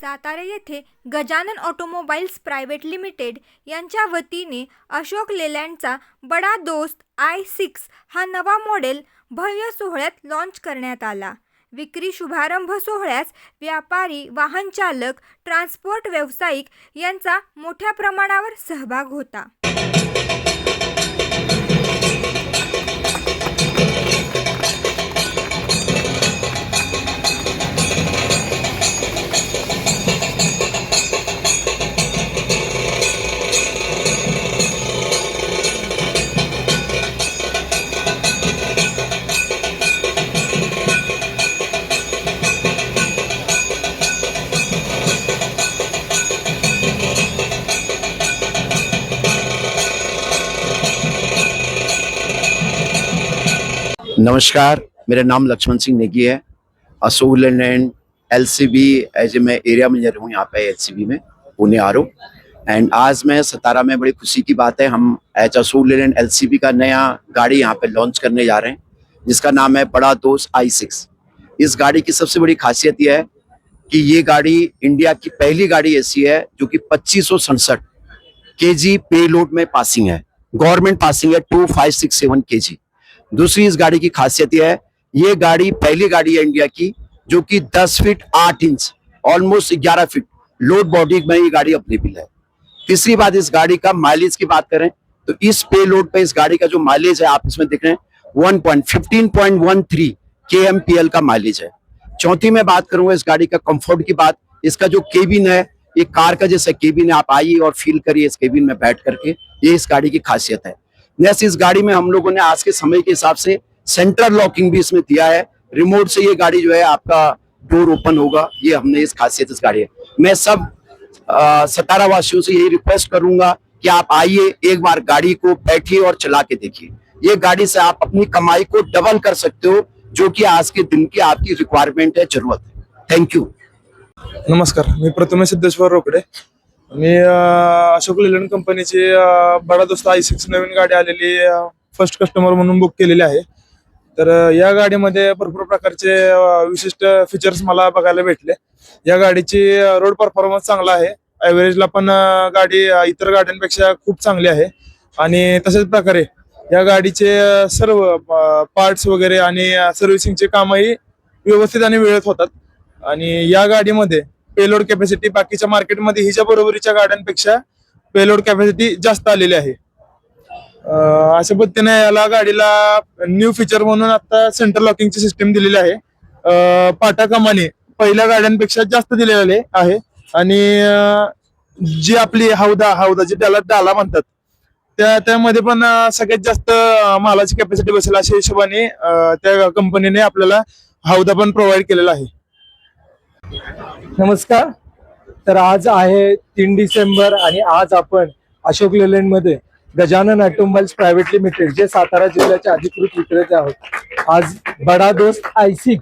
सातारा येथे Gajanan automobiles private limited यांच्या वतीने अशोक लेलँडचा बडा दोस्त i6 हा नवा मॉडेल भव्य सोहळ्यात लॉन्च करण्यात आला। विक्री शुभारंभ सोहळ्यास व्यापारी, वाहन चालक, ट्रान्सपोर्ट व्यावसायिक यांचा मोठ्या प्रमाणावर सहभाग होता। नमस्कार, मेरा नाम लक्ष्मण सिंह नेगी है। Ashok Leyland LCB as a मैं एरिया मैनेजर हूँ यहाँ पे LCB में, पुणे आरो। एंड आज मैं सतारा में बड़ी खुशी की बात है, हम एज अशोक लेलैंड LCB का नया गाड़ी यहाँ पे लॉन्च करने जा रहे हैं जिसका नाम है बड़ा दोस्त i6। इस गाड़ी की सबसे बड़ी खासियत यह है कि ये गाड़ी इंडिया की पहली गाड़ी ऐसी है जो कि 2567 kg पे लोड में पासिंग है। गवर्नमेंट पासिंग है 2567 kg। दूसरी इस गाड़ी की खासियत यह है, ये गाड़ी पहली गाड़ी है इंडिया की जो कि 10 feet 8 inch almost 11 feet load body में ये गाड़ी अवेलेबल है। तीसरी बात, इस गाड़ी का माइलेज की बात करें तो इस पे लोड पे इस गाड़ी का जो माइलेज है आप इसमें देख रहे हैं 15.13 kmpl का माइलेज है। चौथी मैं बात करूंगा इस गाड़ी का कंफर्ट की बात, इसका जो केबिन है ये कार का जैसा केबिन है, आप आइए और फील करिए इस केबिन में बैठ करके, ये इस गाड़ी की खासियत है। नेक्स्ट, इस गाड़ी में हम लोगों ने आज के समय के हिसाब से सेंट्रल लॉकिंग भी इसमें दिया है, रिमोट से ये गाड़ी जो है आपका डोर ओपन होगा, ये हमने इस खासियत इस गाड़ी है। मैं सब सतारा वासियों से यही रिक्वेस्ट करूंगा कि आप आइए, एक बार गाड़ी को बैठिए और चला के देखिए। ये गाड़ी से आप अपनी कमाई को डबल कर सकते हो, जो कि आज के दिन की आपकी रिक्वायरमेंट है, जरूरत है। Thank you. नमस्कार, मी प्रथमेश सिद्धेश्वर रोकडे। मी अशोक लेलँड कंपनीची बडा दोस्त i6 नवीन गाडी आलेली फर्स्ट कस्टमर म्हणून बुक केलेली आहे। तर या गाडीमध्ये भरपूर प्रकारचे विशिष्ट फीचर्स मला बघायला भेटले। या गाडीची रोड परफॉर्मन्स चांगला आहे, ॲव्हरेजला पण गाडी इतर गाड्यांपेक्षा खूप चांगली आहे। आणि तशाच प्रकारे या गाडीचे सर्व पार्ट्स वगैरे आणि सर्व्हिसिंगचे कामही व्यवस्थित आणि वेळेत होतात। आणि या गाडीमध्ये पेलोड कॅपॅसिटी बाकीच्या मार्केटमध्ये हिच्या बरोबरीच्या गाड्यांपेक्षा पेलोड कॅपॅसिटी जास्त आलेली आहे। अशा पद्धतीने याला गाडीला न्यू फीचर म्हणून आता सेंट्रल लॉकिंगची सिस्टीम दिलेली आहे। पाटा कमाने पहिल्या गाड्यांपेक्षा जास्त दिलेले आहे। आणि जी आपली हौदाची त्याला डाला म्हणतात त्यामध्ये पण सगळ्यात जास्त मालाची कॅपॅसिटी बसेल अशा हिशोबाने त्या कंपनीने आपल्याला हौदा पण प्रोव्हाइड केलेला आहे। नमस्कार, तर आज आहे 3 डिसेंबर आणि आज आपण अशोक लेलँड मध्ये गजानन ऑटोमोबाईल्स प्रायव्हेट लिमिटेड जे सातारा जिल्ह्याचे अधिकृत विक्रेते आहोत। आज बडा दोस्त i6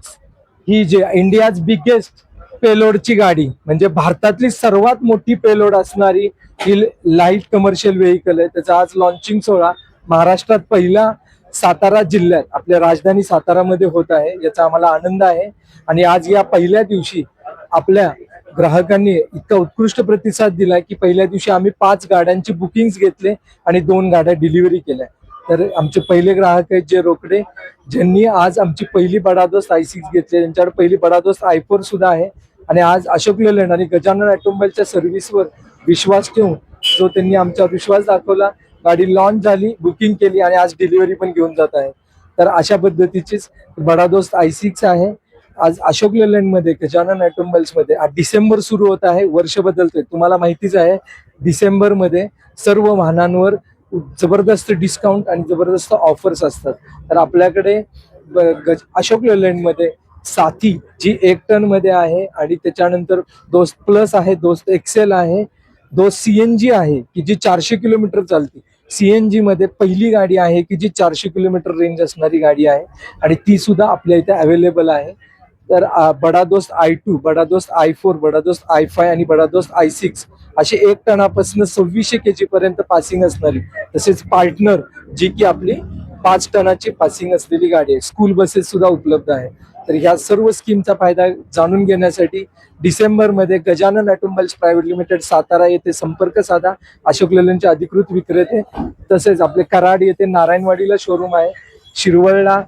ही जे इंडियाज बिगेस्ट पेलोडची गाडी, म्हणजे भारतातली सर्वात मोठी पेलोड असणारी ही लाईट कमर्शियल व्हेकल आहे। त्याचा आज लॉन्चिंग सोहळा महाराष्ट्रात पहिला सातारा जिल्ह्यात आपल्या राजधानी सातारामध्ये होत आहे, याचा आम्हाला आनंद आहे। आणि आज या पहिल्या दिवशी आपल्या ग्राहकांनी इतका उत्कृष्ट प्रतिसाद दिला की पहिल्या दिवशी आम्ही 5 गाड्यांची बुकिंग्स घेतले आणि 2 गाड्या डिलिव्हरी केल्या। तर आमचे पहिले ग्राहक आहेत जे रोकडे, ज्यांनी आज आमची पहिली बडा दोस्त i6 घेतली, त्यांच्याकडे पहिली बडा दोस्त i4 सुद्धा आहे। आणि आज अशोक लेलँड आणि गजानन ऑटोमोबाईलच्या सर्व्हिसवर विश्वास ठेवून जो त्यांनी आमच्यावर विश्वास दाखवला, गाडी लॉन्च झाली, बुकिंग केली आणि आज डिलिव्हरी पण घेऊन जात आहे। तर अशा पद्धतीचीच बडा दोस्त i6 आहे। आज अशोक लेलँड मध्ये गजानन ऑटोमोबाईल्स मध्ये आज डिसेंबर सुरू होत आहे, वर्ष बदलते। तुम्हाला माहितीच आहे डिसेंबर मध्ये सर्व वाहनांवर जबरदस्त डिस्काउंट आणि जबरदस्त ऑफर्स असतात। तर आपल्याकडे अशोक लेलँड मध्ये साथी जी 1 टन मध्ये आहे आणि त्याच्यानंतर दोस्त प्लस आहे, दोस्त एक्सेल आहे, दोस्त CNG आहे की जी 400 किलोमीटर चालते। CNG मध्ये पहिली गाडी आहे की जी 400 किलोमीटर रेंज असणारी गाडी आहे आणि ती सुद्धा आपल्या इथे अवेलेबल आहे। तर बडा दोस्त i2, बडा दोस्त i4, बडा दोस्त i5 आणि बडा दोस्त i6 असे 1 टनापासून 2600 kg पर्यंत पासिंग असणारी, तसेच पार्टनर जी की आपली 5 टनाची पासिंग असलेली गाडी आहे। स्कूल बसेस सुद्धा उपलब्ध आहे। तर ह्या सर्व स्कीमचा फायदा जाणून घेण्यासाठी डिसेंबरमध्ये Gajanan automobiles private limited Satara येथे संपर्क साधा. अशोक लेलनचे अधिकृत विक्रेते. तसेच आपले कराड येथे नारायणवाडीला शोरूम आहे, शिरवळला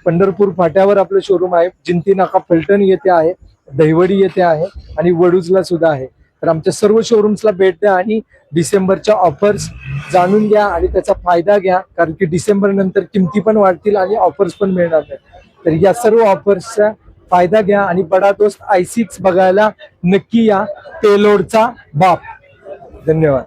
पंढरपूर फाट्यावर आपलं शोरूम आहे, जिंती नाका फलटण येथे आहे, दहिवडी येथे आहे आणि वडूजला सुद्धा आहे. तर आमच्या सर्व शोरूम्सला भेट द्या आणि डिसेंबरच्या ऑफर्स जाणून घ्या आणि त्याचा फायदा घ्या, कारण की डिसेंबर नंतर किमती पण वाढतील आणि ऑफर्स पण मिळणार नाही. तर या सर्व ऑफर्सचा फायदा घ्या आणि बडा दोस्त i6 बघायला नक्की या. पेलोडचा बाप. धन्यवाद.